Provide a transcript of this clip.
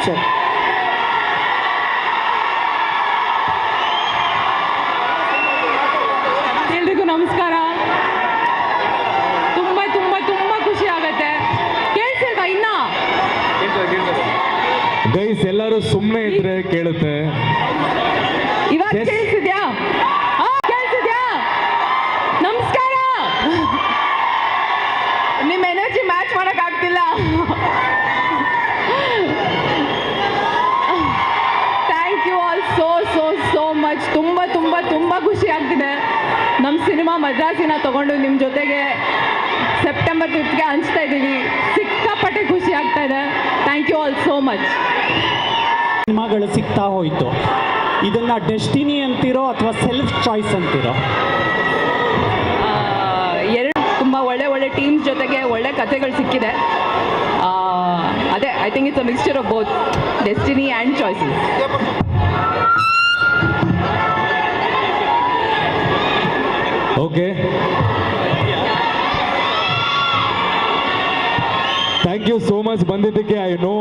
Sir ಎಲ್ರಿಗೂ ನಮಸ್ಕಾರ. ತುಂಬಾ ತುಂಬಾ ತುಂಬಾ ಖುಷಿ ಆಗತ್ತೆ. ಕೇಳಿಸಿಲ್ವಾ ಇನ್ನ? ಗೈಸ್ ಎಲ್ಲರೂ ಸುಮ್ಮನೆ ಇದ್ರೆ ಕೇಳುತ್ತೆ. ಇವಾಗ ಕೇಳಿಸಿದ್ಯಾ? ಕೇಳಿಸಿದ್ಯಾ? ನಮಸ್ಕಾರ. ನಿಮ್ಮ ಎನರ್ಜಿ ಮ್ಯಾಚ್ ಮಾಡಕ್ ಆಗ್ತಿಲ್ಲ. Thank you all so so so much. ತುಂಬ ತುಂಬ ತುಂಬ ಖುಷಿ ಆಗ್ತಿದೆ. ನಮ್ಮ ಸಿನಿಮಾ ಮದ್ರಾಸಿನ ತಗೊಂಡು ನಿಮ್ಮ ಜೊತೆಗೆ ಸೆಪ್ಟೆಂಬರ್ 5ಗೆ ಹಂಚ್ತಾ ಇದ್ದೀವಿ. ಸಿಕ್ಕಾಪಟ್ಟೆ ಖುಷಿ ಆಗ್ತಾ ಇದೆ. Thank you all so much. ಸಿನಿಮಾಗಳು ಸಿಗ್ತಾ ಹೋಯಿತು. ಇದನ್ನು ಡೆಸ್ಟಿನಿ ಅಂತೀರೋ ಅಥವಾ ಸೆಲ್ಫ್ ಚಾಯ್ಸ್ ಅಂತೀರೋ? ಎರಡು ತುಂಬ ಒಳ್ಳೆ ಒಳ್ಳೆ ಟೀಮ್ಸ್ ಜೊತೆಗೆ ಒಳ್ಳೆ ಕಥೆಗಳು ಸಿಕ್ಕಿದೆ. ಅದೇ I think it's a mixture of both destiny and choices. Okay, thank you so much ಬಂದಿದ್ದಕ್ಕೆ. I no